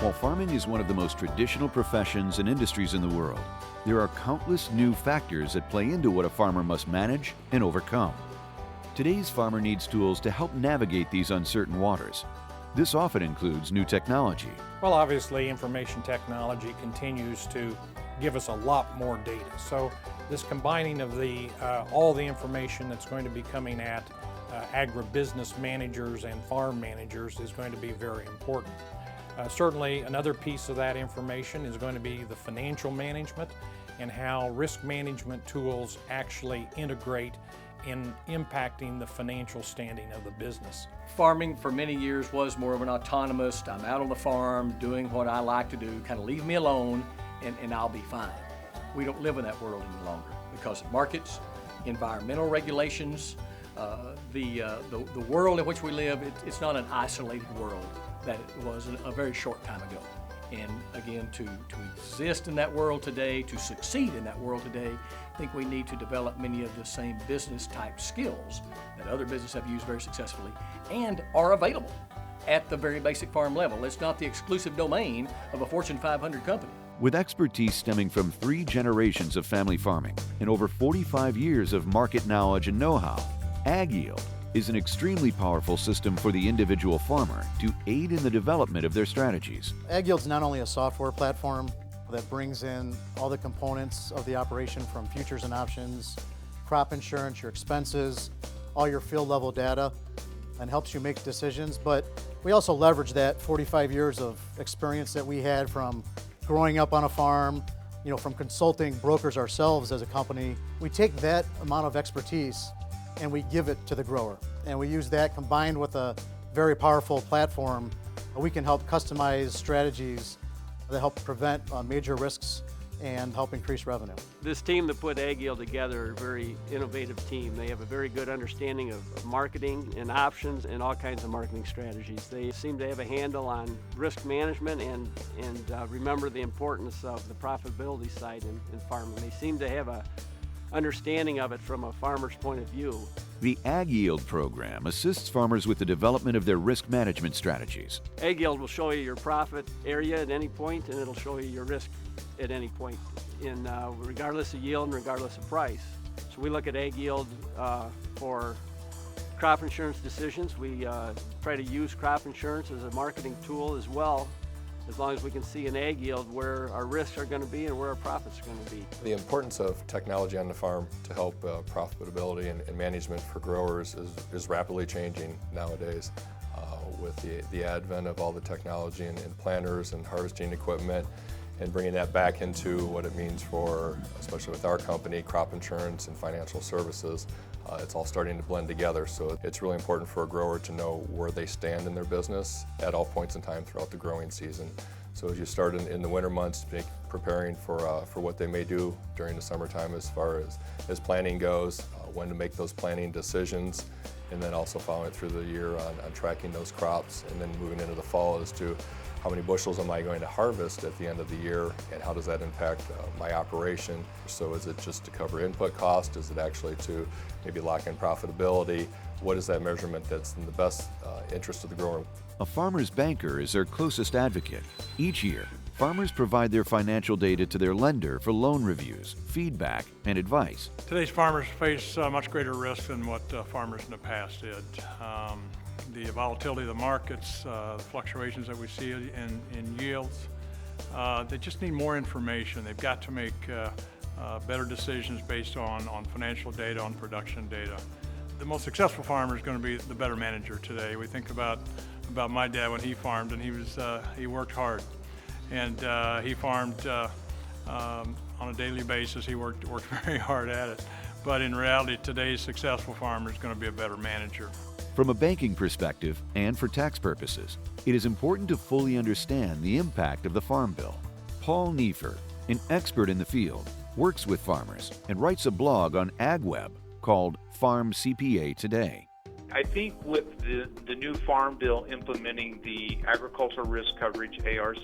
While farming is one of the most traditional professions and industries in the world, there are countless new factors that play into what a farmer must manage and overcome. Today's farmer needs tools to help navigate these uncertain waters. This often includes new technology. Well, obviously, information technology continues to give us a lot more data. So this combining of all the information that's going to be coming at agribusiness managers and farm managers is going to be very important. Certainly, another piece of that information is going to be the financial management and how risk management tools actually integrate in impacting the financial standing of the business. Farming for many years was more of an autonomous, I'm out on the farm doing what I like to do, kind of leave me alone and I'll be fine. We don't live in that world any longer because of markets, environmental regulations, the world in which we live, it's not an isolated world that it was a very short time ago. And again, to exist in that world today, to succeed in that world today, I think we need to develop many of the same business type skills that other businesses have used very successfully and are available at the very basic farm level. It's not the exclusive domain of a Fortune 500 company. With expertise stemming from 3 generations of family farming and over 45 years of market knowledge and know-how, AgYield is an extremely powerful system for the individual farmer to aid in the development of their strategies. AgYield's not only a software platform that brings in all the components of the operation from futures and options, crop insurance, your expenses, all your field level data, and helps you make decisions, but we also leverage that 45 years of experience that we had from growing up on a farm, from consulting brokers ourselves as a company. We take that amount of expertise and we give it to the grower. And we use that combined with a very powerful platform. We can help customize strategies that help prevent major risks and help increase revenue. This team that put AgYield together, a very innovative team. They have a very good understanding of marketing and options and all kinds of marketing strategies. They seem to have a handle on risk management and remember the importance of the profitability side in farming. They seem to have a understanding of it from a farmer's point of view. The AgYield program assists farmers with the development of their risk management strategies. AgYield will show you your profit area at any point, and it'll show you your risk at any point, regardless of yield and regardless of price. So we look at AgYield for crop insurance decisions. We try to use crop insurance as a marketing tool as well, as long as we can see in AgYield where our risks are going to be and where our profits are going to be. The importance of technology on the farm to help profitability and management for growers is rapidly changing nowadays. With the advent of all the technology and planters and harvesting equipment, and bringing that back into what it means for, especially with our company, crop insurance and financial services, it's all starting to blend together. So it's really important for a grower to know where they stand in their business at all points in time throughout the growing season. So as you start in the winter months, preparing for what they may do during the summertime as far as planning goes, when to make those planning decisions, and then also following it through the year on tracking those crops, and then moving into the fall as to how many bushels am I going to harvest at the end of the year, and how does that impact my operation? So is it just to cover input cost? Is it actually to maybe lock in profitability? What is that measurement that's in the best interest of the grower? A farmer's banker is their closest advocate. Each year, farmers provide their financial data to their lender for loan reviews, feedback, and advice. Today's farmers face much greater risk than what farmers in the past did. The volatility of the markets, the fluctuations that we see in yields, they just need more information. They've got to make better decisions based on financial data, on production data. The most successful farmer is going to be the better manager today. We think about my dad when he farmed, and he worked hard, and he farmed on a daily basis. He worked very hard at it. But in reality, today's successful farmer is going to be a better manager. From a banking perspective and for tax purposes, it is important to fully understand the impact of the Farm Bill. Paul Neefer, an expert in the field, works with farmers and writes a blog on AgWeb called Farm CPA Today. I think with the new Farm Bill implementing the Agricultural Risk Coverage, ARC,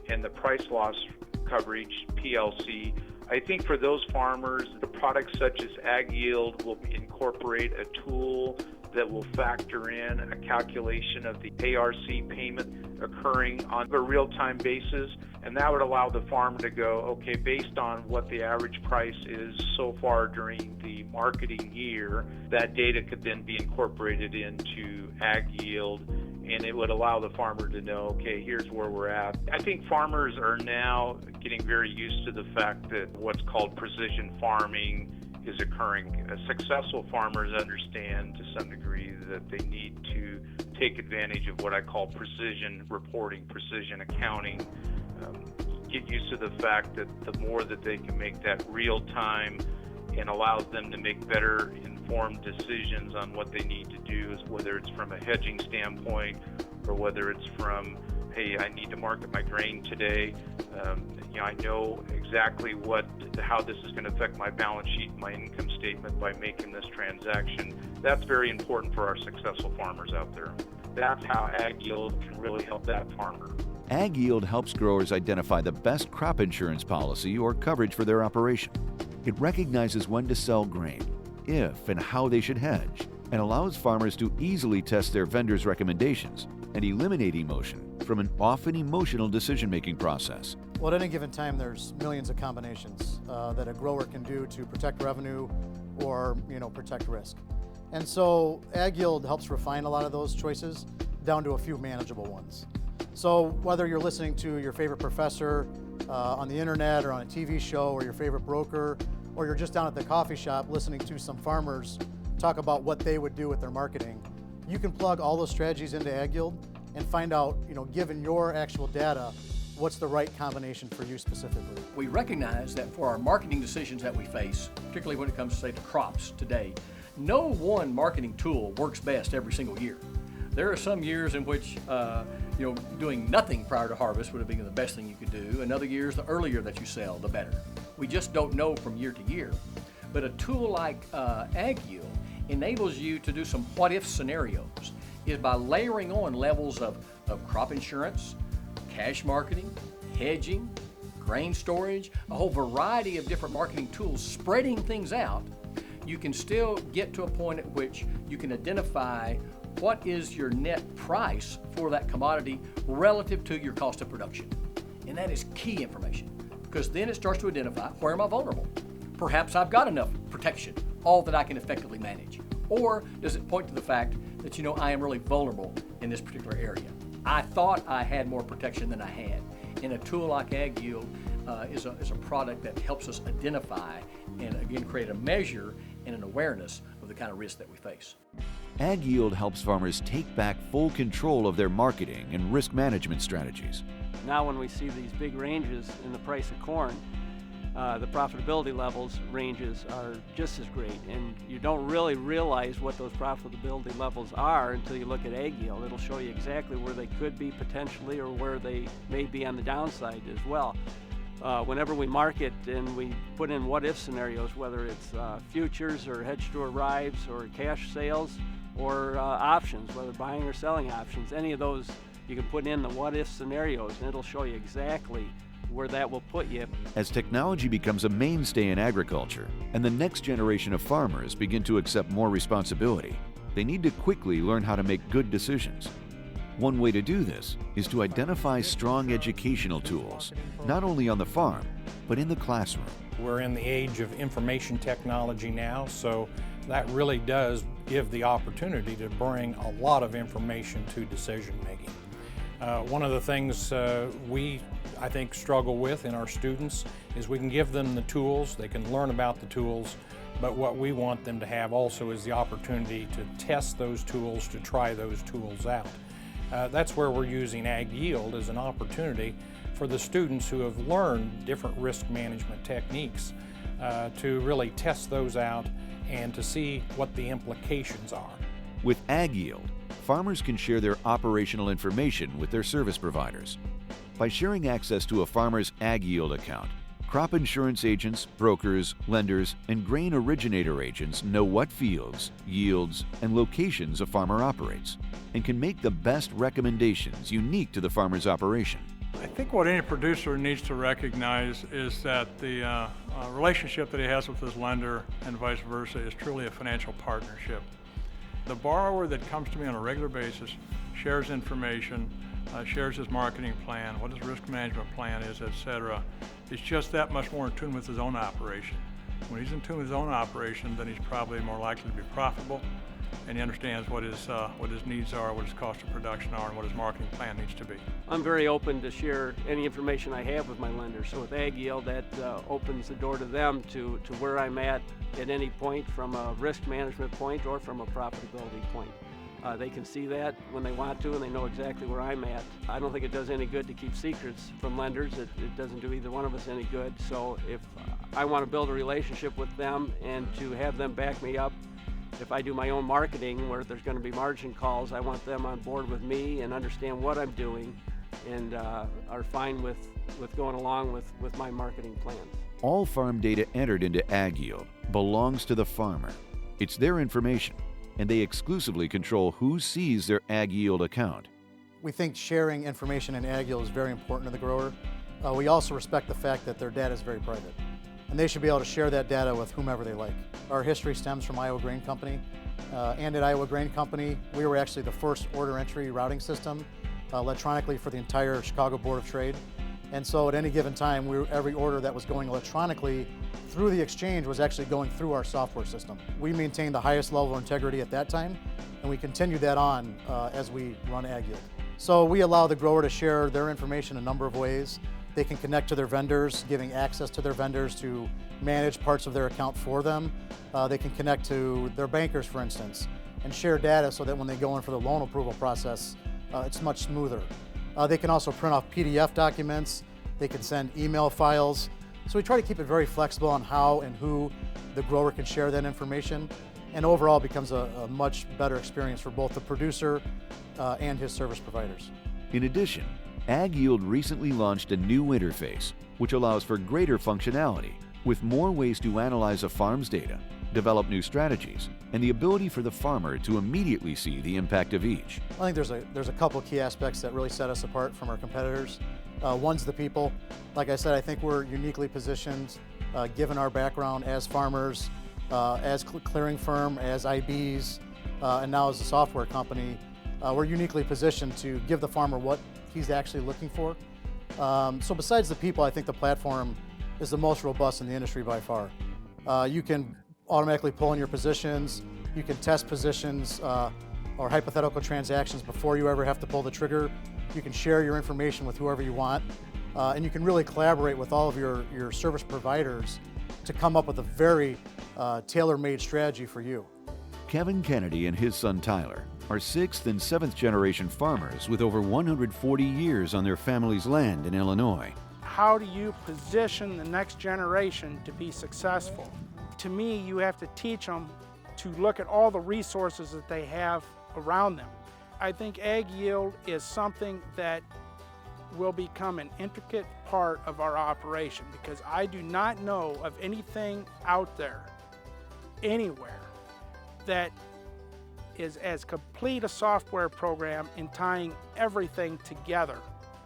and the Price Loss Coverage, PLC, I think for those farmers, the products such as AgYield will incorporate a tool that will factor in a calculation of the ARC payment occurring on a real-time basis, and that would allow the farmer to go, okay, based on what the average price is so far during the marketing year, that data could then be incorporated into AgYield, and it would allow the farmer to know, okay, here's where we're at. I think farmers are now getting very used to the fact that what's called precision farming is occurring. Successful farmers understand to some degree that they need to take advantage of what I call precision reporting, precision accounting, get used to the fact that the more that they can make that real time and allows them to make better informed decisions on what they need to do, whether it's from a hedging standpoint or whether it's from, hey, I need to market my grain today. I know exactly how this is going to affect my balance sheet, my income statement by making this transaction. That's very important for our successful farmers out there. That's how AgYield can really help that farmer. AgYield helps growers identify the best crop insurance policy or coverage for their operation. It recognizes when to sell grain, if and how they should hedge, and allows farmers to easily test their vendors' recommendations and eliminate emotion from an often emotional decision-making process. Well, at any given time, there's millions of combinations that a grower can do to protect revenue or, protect risk. And so AgYield helps refine a lot of those choices down to a few manageable ones. So whether you're listening to your favorite professor on the internet or on a TV show, or your favorite broker, or you're just down at the coffee shop listening to some farmers talk about what they would do with their marketing, you can plug all those strategies into AgYield and find out, given your actual data, what's the right combination for you specifically. We recognize that for our marketing decisions that we face, particularly when it comes to, say, to crops today, no one marketing tool works best every single year. There are some years in which doing nothing prior to harvest would have been the best thing you could do, and other years, the earlier that you sell, the better. We just don't know from year to year. But a tool like AgYield enables you to do some what-if scenarios, is by layering on levels of crop insurance, cash marketing, hedging, grain storage, a whole variety of different marketing tools, spreading things out. You can still get to a point at which you can identify what is your net price for that commodity relative to your cost of production. And that is key information, because then it starts to identify, where am I vulnerable? Perhaps I've got enough protection, all that I can effectively manage. Or does it point to the fact that, I am really vulnerable in this particular area? I thought I had more protection than I had. And a tool like AgYield is a product that helps us identify and, again, create a measure and an awareness of the kind of risk that we face. AgYield helps farmers take back full control of their marketing and risk management strategies. Now when we see these big ranges in the price of corn, the profitability levels ranges are just as great, and you don't really realize what those profitability levels are until you look at AgYield. It'll show you exactly where they could be potentially, or where they may be on the downside as well. Whenever we market and we put in what-if scenarios, whether it's futures or hedge-to-arrives or cash sales or options, whether buying or selling options, any of those you can put in the what-if scenarios, and it'll show you exactly where that will put you. As technology becomes a mainstay in agriculture and the next generation of farmers begin to accept more responsibility, they need to quickly learn how to make good decisions. One way to do this is to identify strong educational tools, not only on the farm, but in the classroom. We're in the age of information technology now, so that really does give the opportunity to bring a lot of information to decision making. One of the things I think struggle with in our students is we can give them the tools, they can learn about the tools, but what we want them to have also is the opportunity to test those tools, to try those tools out. That's where we're using AgYield as an opportunity for the students who have learned different risk management techniques to really test those out and to see what the implications are. With AgYield, farmers can share their operational information with their service providers. By sharing access to a farmer's AgYield account, crop insurance agents, brokers, lenders, and grain originator agents know what fields, yields, and locations a farmer operates, and can make the best recommendations unique to the farmer's operation. I think what any producer needs to recognize is that the relationship that he has with his lender and vice versa is truly a financial partnership. The borrower that comes to me on a regular basis shares information shares his marketing plan, what his risk management plan is, etc. It's just that much more in tune with his own operation. When he's in tune with his own operation, then he's probably more likely to be profitable, and he understands what his needs are, what his cost of production are, and what his marketing plan needs to be. I'm very open to share any information I have with my lenders. So with AgYield, that opens the door to them to where I'm at any point, from a risk management point or from a profitability point. They can see that when they want to, and they know exactly where I'm at. I don't think it does any good to keep secrets from lenders. It doesn't do either one of us any good. So if I want to build a relationship with them and to have them back me up, if I do my own marketing where there's going to be margin calls, I want them on board with me and understand what I'm doing and are fine with going along with my marketing plans. All farm data entered into AgYield belongs to the farmer. It's their information, and they exclusively control who sees their AgYield account. We think sharing information in AgYield is very important to the grower. We also respect the fact that their data is very private, and they should be able to share that data with whomever they like. Our history stems from Iowa Grain Company, and at Iowa Grain Company, we were actually the first order entry routing system electronically for the entire Chicago Board of Trade. And so at any given time, every order that was going electronically through the exchange was actually going through our software system. We maintained the highest level of integrity at that time, and we continue that on as we run AgYield. So we allow the grower to share their information a number of ways. They can connect to their vendors, giving access to their vendors to manage parts of their account for them. They can connect to their bankers, for instance, and share data so that when they go in for the loan approval process, it's much smoother. They can also print off PDF documents. They can send email files. So we try to keep it very flexible on how and who the grower can share that information, and overall becomes a much better experience for both the producer and his service providers. In addition, AgYield recently launched a new interface, which allows for greater functionality, with more ways to analyze a farm's data, develop new strategies, and the ability for the farmer to immediately see the impact of each. I think there's a couple key aspects that really set us apart from our competitors. One's the people. Like I said, I think we're uniquely positioned, given our background as farmers, as clearing firm, as IBs, and now as a software company. We're uniquely positioned to give the farmer what he's actually looking for. So besides the people, I think the platform is the most robust in the industry by far. You can automatically pull in your positions, you can test positions or hypothetical transactions before you ever have to pull the trigger. You can share your information with whoever you want, and you can really collaborate with all of your service providers to come up with a very tailor-made strategy for you. Kevin Kennedy and his son Tyler are 6th and 7th generation farmers with over 140 years on their family's land in Illinois. How do you position the next generation to be successful? To me, you have to teach them to look at all the resources that they have around them. I think AgYield is something that will become an intricate part of our operation, because I do not know of anything out there, anywhere, that is as complete a software program in tying everything together.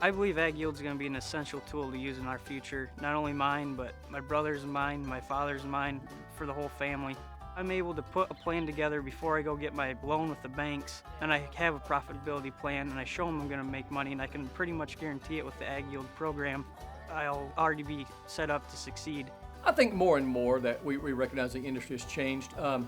I believe AgYield is going to be an essential tool to use in our future, not only mine, but my brother's and mine, my father's and mine, for the whole family. I'm able to put a plan together before I go get my loan with the banks, and I have a profitability plan, and I show them I'm going to make money, and I can pretty much guarantee it with the AgYield program. I'll already be set up to succeed. I think more and more that we recognize the industry has changed. And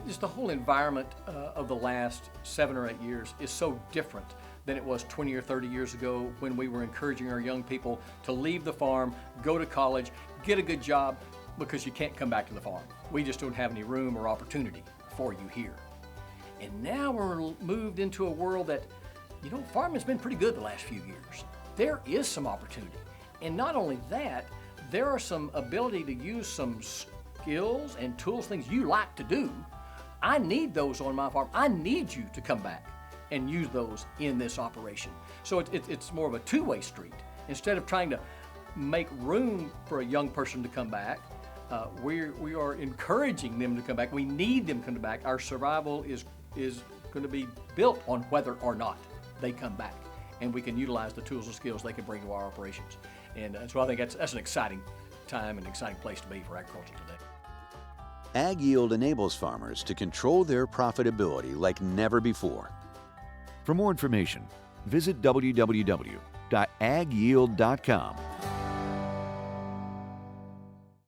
just the whole environment of the last 7 or 8 years is so different than it was 20 or 30 years ago, when we were encouraging our young people to leave the farm, go to college, get a good job, because you can't come back to the farm. We just don't have any room or opportunity for you here. And now we're moved into a world that, farming's been pretty good the last few years. There is some opportunity. And not only that, there are some ability to use some skills and tools, things you like to do. I need those on my farm. I need you to come back and use those in this operation. So it's more of a two-way street. Instead of trying to make room for a young person to come back, we are encouraging them to come back. We need them to come back. Our survival is going to be built on whether or not they come back, and we can utilize the tools and skills they can bring to our operations. And so I think that's an exciting time and an exciting place to be for agriculture today. AgYield enables farmers to control their profitability like never before. For more information, visit www.agyield.com.